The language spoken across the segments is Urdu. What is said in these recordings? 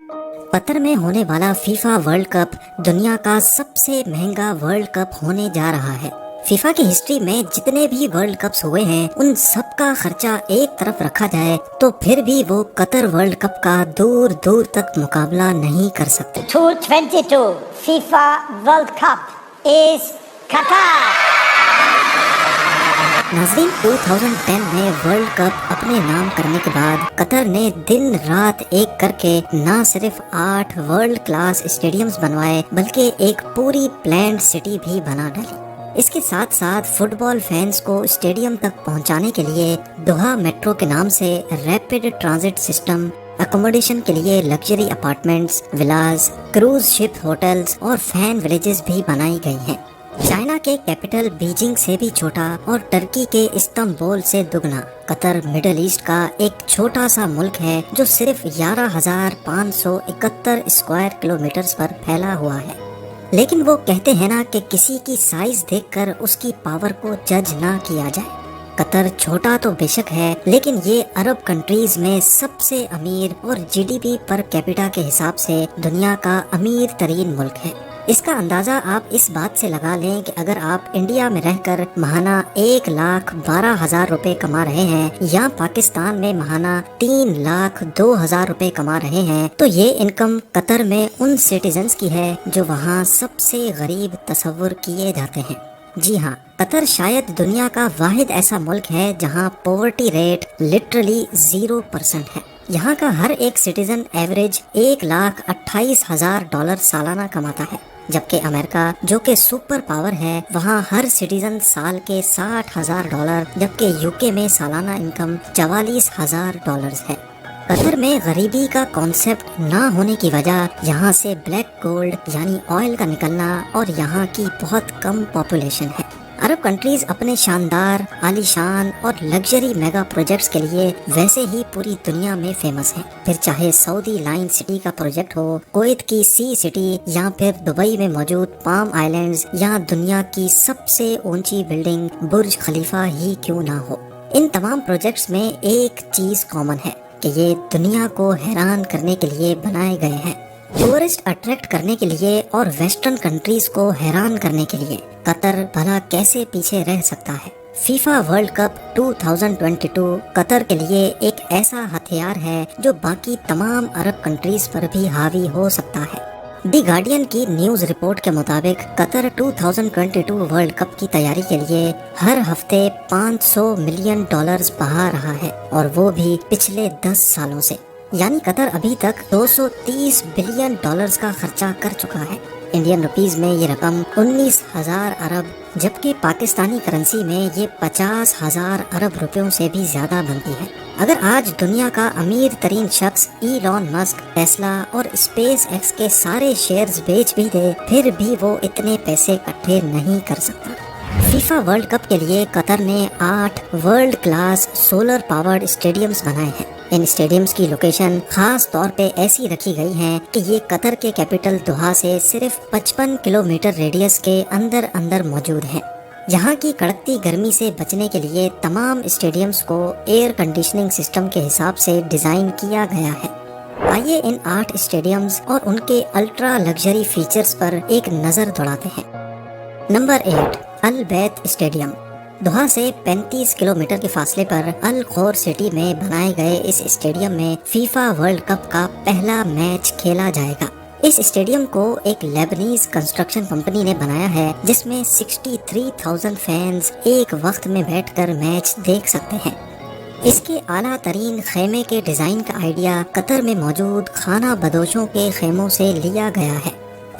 قطر میں ہونے والا فیفا ورلڈ کپ دنیا کا سب سے مہنگا ورلڈ کپ ہونے جا رہا ہے۔ فیفا کی ہسٹری میں جتنے بھی ورلڈ کپس ہوئے ہیں ان سب کا خرچہ ایک طرف رکھا جائے تو پھر بھی وہ قطر ورلڈ کپ کا دور دور تک مقابلہ نہیں کر سکتے۔ 2022 فیفا ورلڈ کپ از قطر۔ ناظرین، 2010 میں ورلڈ کپ اپنے نام کرنے کے بعد قطر نے دن رات ایک کر کے نہ صرف 8 ورلڈ کلاس اسٹیڈیمز بنوائے بلکہ ایک پوری پلانڈ سٹی بھی بنا ڈالی۔ اس کے ساتھ ساتھ فٹ بال فینس کو اسٹیڈیم تک پہنچانے کے لیے دوحہ میٹرو کے نام سے ریپڈ ٹرانزٹ سسٹم، اکوموڈیشن کے لیے لگژری اپارٹمنٹس، ولاز، کروز شپ ہوٹلز اور فین ولیجز بھی بنائی گئی ہیں۔ چائنا کے کیپٹل بیجنگ سے بھی چھوٹا اور ٹرکی کے استنبول سے دگنا، قطر مڈل ایسٹ کا ایک چھوٹا سا ملک ہے جو صرف 11,571 اسکوائر کلومیٹرز پر پھیلا ہوا ہے۔ لیکن وہ کہتے ہیں نا کہ کسی کی سائز دیکھ کر اس کی پاور کو جج نہ کیا جائے۔ قطر چھوٹا تو بے شک ہے لیکن یہ عرب کنٹریز میں سب سے امیر اور G D P per capita کے حساب سے دنیا کا امیر ترین ملک ہے۔ اس کا اندازہ آپ اس بات سے لگا لیں کہ اگر آپ انڈیا میں رہ کر ماہانہ 1,12,000 روپے کما رہے ہیں یا پاکستان میں ماہانہ 3,02,000 روپے کما رہے ہیں تو یہ انکم قطر میں ان سٹیزنز کی ہے جو وہاں سب سے غریب تصور کیے جاتے ہیں۔ جی ہاں، قطر شاید دنیا کا واحد ایسا ملک ہے جہاں پاورٹی ریٹ لٹرلی 0% ہے۔ یہاں کا ہر ایک سٹیزن ایوریج $1,28,000 سالانہ کماتا ہے، جبکہ امریکہ جو کہ سپر پاور ہے وہاں ہر سٹیزن سال کے $60,000 جبکہ یو کے میں سالانہ انکم $44,000 ہے۔ قطر میں غریبی کا کانسیپٹ نہ ہونے کی وجہ یہاں سے بلیک گولڈ یعنی آئل کا نکلنا اور یہاں کی بہت کم پاپولیشن ہے۔ عرب کنٹریز اپنے شاندار، عالی شان اور لگژری میگا پروجیکٹس کے لیے ویسے ہی پوری دنیا میں فیمس ہیں، پھر چاہے سعودی لائن سٹی کا پروجیکٹ ہو، کویت کی سی سٹی یا پھر دبئی میں موجود پام آئیلینڈز یا دنیا کی سب سے اونچی بلڈنگ برج خلیفہ ہی کیوں نہ ہو۔ ان تمام پروجیکٹس میں ایک چیز کامن ہے کہ یہ دنیا کو حیران کرنے کے لیے بنائے گئے ہیں، ٹورسٹ اٹریکٹ کرنے کے لیے اور ویسٹرن کنٹریز کو حیران کرنے کے لیے۔ قطر بھلا کیسے پیچھے رہ سکتا ہے؟ فیفا ورلڈ کپ 2022 قطر کے لیے ایک ایسا ہتھیار ہے جو باقی تمام عرب کنٹریز پر بھی حاوی ہو سکتا ہے۔ دی گارڈین کی نیوز رپورٹ کے مطابق قطر 2022 ورلڈ کپ کی تیاری کے لیے ہر ہفتے $500 ملین بہا رہا ہے، اور وہ بھی پچھلے 10 سالوں سے، یعنی قطر ابھی تک $230 بلین کا خرچہ کر چکا ہے۔ انڈین روپیز میں یہ رقم 19,000 ارب جبکہ پاکستانی کرنسی میں یہ 50,000 ارب روپیوں سے بھی زیادہ بنتی ہے۔ اگر آج دنیا کا امیر ترین شخص ایلون مسک ٹیسلا اور اسپیس ایکس کے سارے شیئرز بیچ بھی دے پھر بھی وہ اتنے پیسے اکٹھے نہیں کر سکتا۔ فیفا ورلڈ کپ کے لیے قطر نے 8 world class solar powered stadiums بنائے ہیں۔ ان اسٹیڈیمز کی لوکیشن خاص طور پہ ایسی رکھی گئی ہیں کہ یہ قطر کے کیپٹل دوحہ سے صرف 55 کلومیٹر ریڈیس کے اندر موجود ہیں۔ یہاں کی کڑکتی گرمی سے بچنے کے لیے تمام اسٹیڈیمز کو ایئر کنڈیشننگ سسٹم کے حساب سے ڈیزائن کیا گیا ہے۔ آئیے ان 8 اسٹیڈیمز اور ان کے الٹرا لگژری فیچرز پر ایک نظر دوڑاتے ہیں۔ Number 8، البیت stadium. دوحہ سے 35 کلومیٹر کے فاصلے پر الخور سٹی میں بنائے گئے اس اسٹیڈیم میں فیفا ورلڈ کپ کا پہلا میچ کھیلا جائے گا۔ اس اسٹیڈیم کو ایک لیبنیز کنسٹرکشن کمپنی نے بنایا ہے جس میں 63,000 فینز ایک وقت میں بیٹھ کر میچ دیکھ سکتے ہیں۔ اس کے اعلیٰ ترین خیمے کے ڈیزائن کا آئیڈیا قطر میں موجود خانہ بدوشوں کے خیموں سے لیا گیا ہے۔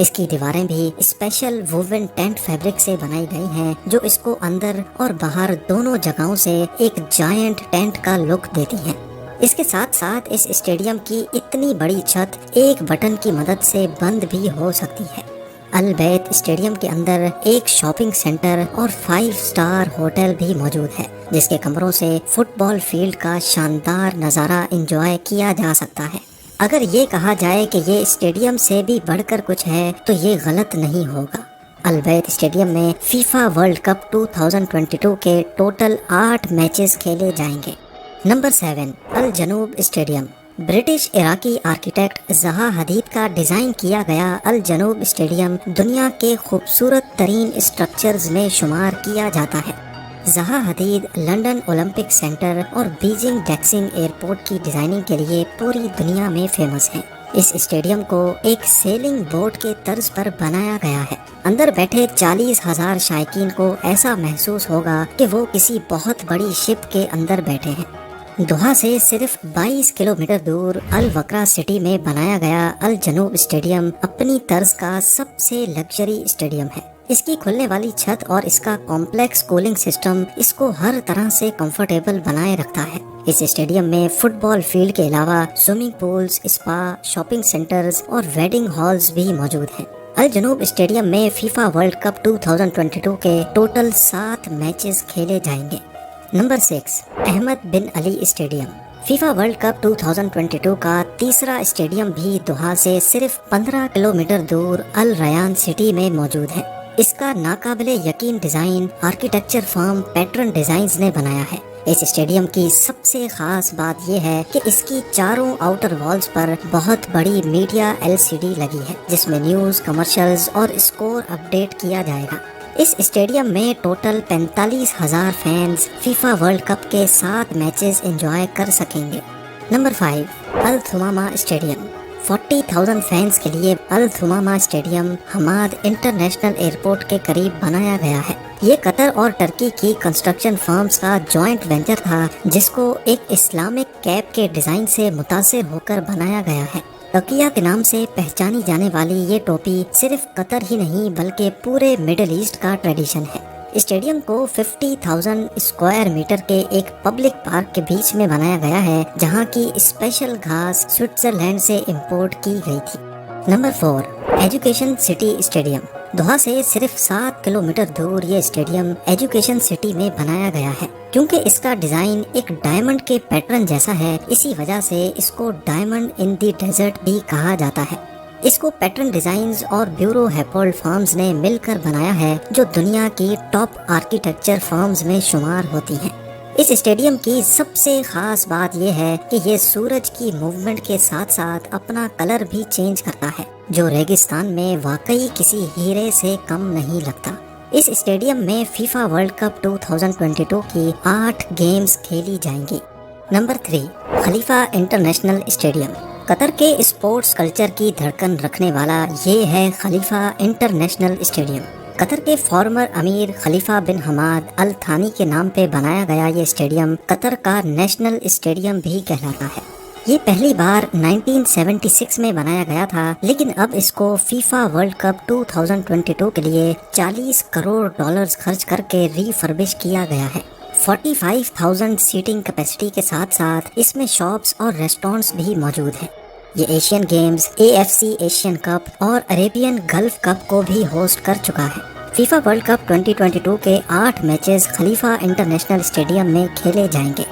اس کی دیواریں بھی اسپیشل ووون ٹینٹ فیبرک سے بنائی گئی ہیں جو اس کو اندر اور باہر دونوں جگہوں سے ایک جائنٹ ٹینٹ کا لک دیتی ہیں۔ اس کے ساتھ ساتھ اس اسٹیڈیم کی اتنی بڑی چھت ایک بٹن کی مدد سے بند بھی ہو سکتی ہے۔ البیت اسٹیڈیم کے اندر ایک شاپنگ سینٹر اور 5 اسٹار ہوٹل بھی موجود ہے جس کے کمروں سے فٹ بال فیلڈ کا شاندار نظارہ انجوائے کیا جا سکتا ہے۔ اگر یہ کہا جائے کہ یہ اسٹیڈیم سے بھی بڑھ کر کچھ ہے تو یہ غلط نہیں ہوگا۔ البیت اسٹیڈیم میں فیفا ورلڈ کپ 2022 کے ٹوٹل 8 میچز کھیلے جائیں گے۔ Number 7، Al Janoub stadium. British Iraqi architect Zaha Hadid کا ڈیزائن کیا گیا الجنوب اسٹیڈیم دنیا کے خوبصورت ترین اسٹرکچرز میں شمار کیا جاتا ہے۔ زہا حدید لنڈن اولمپک سینٹر اور بیجنگ ڈیکسنگ ایئرپورٹ کی ڈیزائننگ کے لیے پوری دنیا میں فیمس ہیں۔ اس اسٹیڈیم کو ایک سیلنگ بوٹ کے طرز پر بنایا گیا ہے۔ اندر بیٹھے 40,000 شائقین کو ایسا محسوس ہوگا کہ وہ کسی بہت بڑی شپ کے اندر بیٹھے ہیں۔ دوحہ سے صرف 22 کلومیٹر دور الوکرا سٹی میں بنایا گیا الجنوب اسٹیڈیم اپنی طرز کا سب سے لگژری اسٹیڈیم ہے۔ اس کی کھلنے والی چھت اور اس کا کمپلیکس کولنگ سسٹم اس کو ہر طرح سے کمفرٹیبل بنائے رکھتا ہے۔ اس اسٹیڈیم میں فٹ بال فیلڈ کے علاوہ swimming pools, spa, shopping centres اور ویڈنگ ہالز بھی موجود ہیں۔ الجنوب اسٹیڈیم میں فیفا ورلڈ کپ 2022 کے ٹوٹل 7 میچز کھیلے جائیں گے۔ Number 6، Ahmad bin Ali stadium. FIFA World Cup 2022 کا تیسرا اسٹیڈیم بھی دوحہ سے صرف 15 کلومیٹر دور الریان سٹی میں موجود ہے۔ اس کا ناقابل یقین ڈیزائن آرکیٹیکچر فرم پیٹرن ڈیزائنز نے بنایا ہے۔ اس اسٹیڈیم کی سب سے خاص بات یہ ہے کہ اس کی چاروں آؤٹر والز پر بہت بڑی میڈیا LCD لگی ہے، جس میں نیوز، کمرشلز اور اسکور اپڈیٹ کیا جائے گا۔ اس اسٹیڈیم میں total 45,000 fans FIFA World cup کے 7 میچز انجوائے کر سکیں گے۔ Number 5، الثمامہ stadium. 40,000 فینز کے لیے الثمامہ اسٹیڈیم حماد انٹرنیشنل ایئرپورٹ کے قریب بنایا گیا ہے۔ یہ قطر اور ترکی کی کنسٹرکشن فرمز کا جوائنٹ وینچر تھا، جس کو ایک اسلامک کیپ کے ڈیزائن سے متاثر ہو کر بنایا گیا ہے۔ تقیہ کے نام سے پہچانی جانے والی یہ ٹوپی صرف قطر ہی نہیں بلکہ پورے مڈل ایسٹ کا ٹریڈیشن ہے۔ اسٹیڈیم کو 50,000 اسکوائر میٹر کے ایک پبلک پارک کے بیچ میں بنایا گیا ہے، جہاں کی اسپیشل گھاس سوئٹزرلینڈ سے امپورٹ کی گئی تھی۔ Number 4، education city stadium. Doha سے صرف 7 کلومیٹر دور یہ اسٹیڈیم ایجوکیشن سٹی میں بنایا گیا ہے۔ کیونکہ اس کا ڈیزائن ایک ڈائمنڈ کے پیٹرن جیسا ہے، اسی وجہ سے اس کو ڈائمنڈ ان دی ڈیزرٹ بھی کہا جاتا ہے۔ اس کو پیٹرن ڈیزائنز اور بیورو ہیپولڈ فرمز نے مل کر بنایا ہے، جو دنیا کی ٹاپ آرکیٹیکچر فرمز میں شمار ہوتی ہیں۔ اس اسٹیڈیم کی سب سے خاص بات یہ ہے کہ یہ سورج کی موومنٹ کے ساتھ ساتھ اپنا کلر بھی چینج کرتا ہے، جو ریگستان میں واقعی کسی ہیرے سے کم نہیں لگتا۔ اس اسٹیڈیم میں فیفا ورلڈ کپ 2022 کی 8 گیمز کھیلی جائیں گی۔ نمبر 3، خلیفہ انٹرنیشنل اسٹیڈیم۔ قطر کے اسپورٹس کلچر کی دھڑکن رکھنے والا یہ ہے خلیفہ انٹرنیشنل اسٹیڈیم۔ قطر کے فارمر امیر خلیفہ بن حماد ال ثانی کے نام پہ بنایا گیا یہ اسٹیڈیم قطر کا نیشنل اسٹیڈیم بھی کہلاتا ہے۔ یہ پہلی بار 1976 میں بنایا گیا تھا، لیکن اب اس کو فیفا ورلڈ کپ 2022 کے لیے $40 کروڑ خرچ کر کے ری فربش کیا گیا ہے۔ 45,000 سیٹنگ کیپیسٹی کے ساتھ ساتھ اس میں شاپس اور ریسٹورنٹس بھی موجود ہیں۔ یہ Asian games, AFC Asian cup اور عربین گلف کپ کو بھی ہوسٹ کر چکا ہے۔ فیفا ورلڈ کپ 2022 کے 8 میچز خلیفہ انٹرنیشنل اسٹیڈیم میں کھیلے جائیں گے۔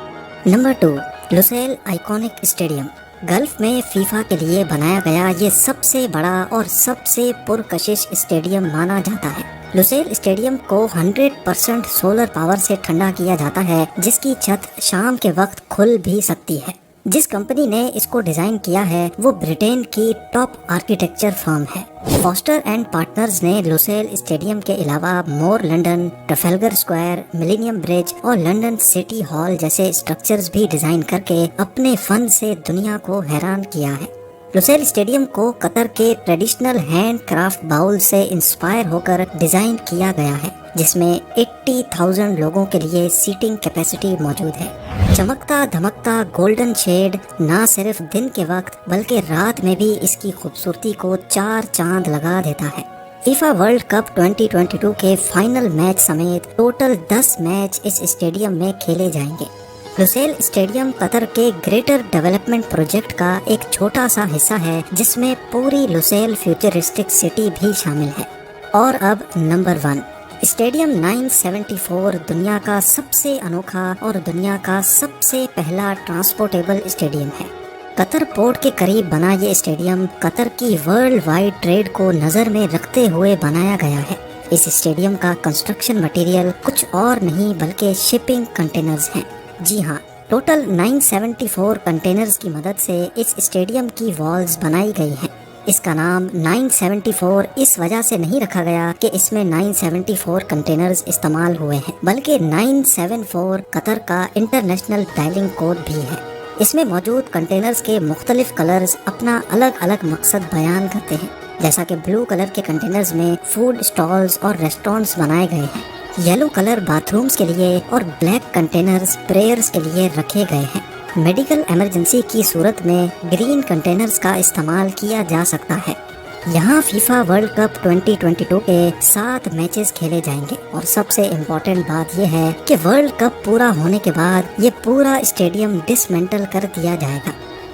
Number 2، Lusail iconic stadium. Gulf میں فیفا کے لیے بنایا گیا یہ سب سے بڑا اور سب سے پرکشش اسٹیڈیم مانا جاتا ہے۔ لوسیل اسٹیڈیم کو 100% سولر پاور سے ٹھنڈا کیا جاتا ہے، جس کی چھت شام کے وقت کھل بھی سکتی ہے۔ جس کمپنی نے اس کو ڈیزائن کیا ہے وہ برٹین کی ٹاپ آرکیٹیکچر فرم ہے۔ فاسٹر اینڈ پارٹنرز نے لوسیل اسٹیڈیم کے علاوہ مور لنڈن، ٹرافلگر اسکوائر، ملینیم برج اور لنڈن سٹی ہال جیسے اسٹرکچرز بھی ڈیزائن کر کے اپنے فن سے دنیا کو حیران کیا ہے۔ لوسیل اسٹیڈیم کو قطر کے ٹریڈیشنل ہینڈ کرافٹ باؤل سے انسپائر ہو کر ڈیزائن کیا گیا ہے، جس میں 80,000 لوگوں کے لیے سیٹنگ کیپیسٹی موجود ہے۔ چمکتا دھمکتا گولڈن شیڈ نہ صرف دن کے وقت بلکہ رات میں بھی اس کی خوبصورتی کو 4 چاند لگا دیتا ہے۔ فیفا ورلڈ کپ 2022 کے فائنل میچ سمیت ٹوٹل 10 میچ اس اسٹیڈیم میں کھیلے جائیں گے۔ لوسیل اسٹیڈیم قطر کے گریٹر ڈیولپمنٹ پروجیکٹ کا ایک چھوٹا سا حصہ ہے، جس میں پوری لوسیل فیوچرسٹک سٹی بھی شامل ہے۔ اور اب نمبر 1، اسٹیڈیم 974 دنیا کا سب سے انوکھا اور دنیا کا سب سے پہلا ٹرانسپورٹیبل اسٹیڈیم ہے۔ قطر پورٹ کے قریب بنا یہ اسٹیڈیم قطر کی ورلڈ وائڈ ٹریڈ کو نظر میں رکھتے ہوئے بنایا گیا ہے۔ اس اسٹیڈیم کا کنسٹرکشن مٹیریل کچھ اور نہیں بلکہ شپنگ کنٹینرز ہیں۔ جی ہاں، ٹوٹل 974 کنٹینرز کی مدد سے اس اسٹیڈیم کی والز بنائی گئی ہیں۔ اس کا نام 974 اس وجہ سے نہیں رکھا گیا کہ اس میں 974 کنٹینرز استعمال ہوئے ہیں، بلکہ 974 قطر کا انٹرنیشنل ڈائلنگ کوڈ بھی ہے۔ اس میں موجود کنٹینرز کے مختلف کلرز اپنا الگ الگ مقصد بیان کرتے ہیں، جیسا کہ بلو کلر کے کنٹینرز میں فوڈ اسٹالز اور ریسٹورنٹس بنائے گئے ہیں، یلو کلر باتھ رومز کے لیے اور بلیک کنٹینرز پریئرز کے لیے رکھے گئے ہیں۔ میڈیکل ایمرجنسی کی صورت میں گرین کنٹینرز کا استعمال کیا جا سکتا ہے۔ یہاں فیفا ورلڈ کپ 2022 کے 7 میچز کھیلے جائیں گے، اور سب سے امپورٹنٹ بات یہ ہے کہ ورلڈ کپ پورا ہونے کے بعد یہ پورا اسٹیڈیم ڈسمینٹل کر دیا جائے گا۔